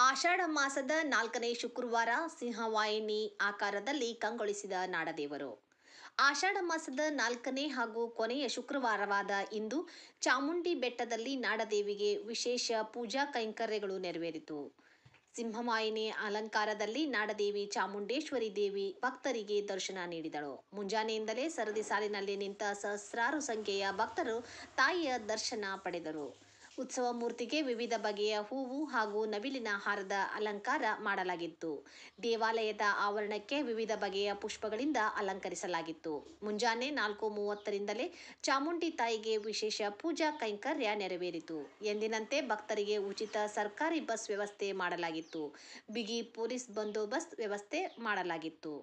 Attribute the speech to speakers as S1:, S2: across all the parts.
S1: ಆಷಾಢ ಮಾಸದ 4ನೇ ಶುಕ್ರವಾರ ಸಿಂಹವಾಹಿನಿ ಆಕಾರದಲ್ಲಿ ಕಂಗೊಳಿಸಿದ ನಾಡದೇವರು. ಆಷಾಢ ಮಾಸದ 4ನೇ ಹಾಗೂ ಕೊನೆಯ ಶುಕ್ರವಾರವಾದ ಇಂದು ಚಾಮುಂಡಿ ಬೆಟ್ಟದಲ್ಲಿ ನಾಡದೇವಿಗೆ ವಿಶೇಷ ಪೂಜಾ ಕೈಂಕರ್ಯಗಳು ನೆರವೇರಿತು. ಸಿಂಹವಾಹಿನಿ ಅಲಂಕಾರದಲ್ಲಿ ನಾಡದೇವಿ ಚಾಮುಂಡೇಶ್ವರಿ ದೇವಿ ಭಕ್ತರಿಗೆ ದರ್ಶನ ನೀಡಿದಳು. ಮುಂಜಾನೆಯಿಂದಲೇ ಸರದಿ ಸಾಲಿನಲ್ಲಿ ನಿಂತ ಸಹಸ್ರಾರು ಸಂಖ್ಯೆಯ ಭಕ್ತರು ತಾಯಿಯ ದರ್ಶನ ಪಡೆದರು. ಉತ್ಸವ ಮೂರ್ತಿಗೆ ವಿವಿಧ ಬಗೆಯ ಹೂವು ಹಾಗೂ ನವಿಲಿನ ಹಾರದ ಅಲಂಕಾರ ಮಾಡಲಾಗಿತ್ತು. ದೇವಾಲಯದ ಆವರಣಕ್ಕೆ ವಿವಿಧ ಬಗೆಯ ಪುಷ್ಪಗಳಿಂದ ಅಲಂಕರಿಸಲಾಗಿತ್ತು. ಮುಂಜಾನೆ 4:30ರಿಂದಲೇ ಚಾಮುಂಡಿ ತಾಯಿಗೆ ವಿಶೇಷ ಪೂಜಾ ಕೈಂಕರ್ಯ ನೆರವೇರಿತು. ಎಂದಿನಂತೆ ಭಕ್ತರಿಗೆ ಉಚಿತ ಸರ್ಕಾರಿ ಬಸ್ ವ್ಯವಸ್ಥೆ ಮಾಡಲಾಗಿತ್ತು. ಬಿಗಿ ಪೊಲೀಸ್ ಬಂದೋಬಸ್ತ್ ವ್ಯವಸ್ಥೆ ಮಾಡಲಾಗಿತ್ತು.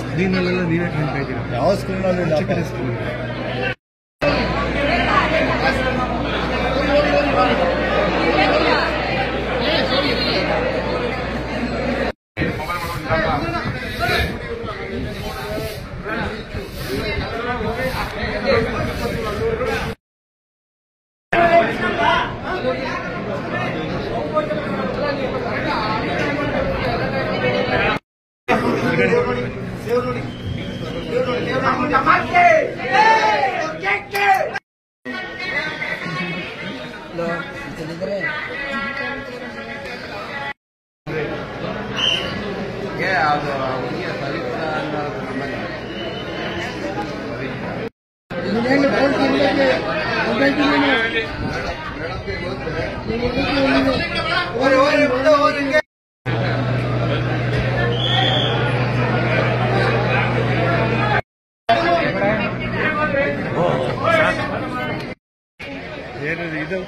S2: ಸ್ಕ್ರೀನಲ್ಲೆಲ್ಲ ನೀವೇ ಕಾಣ್ತಾ ಇದ್ದೀರಾ? ಯಾವ ಸ್ಕ್ರೀನಲ್ಲಿ? ಚಿಕ್ಕ ಸ್ಕ್ರೀನ್. ಇದು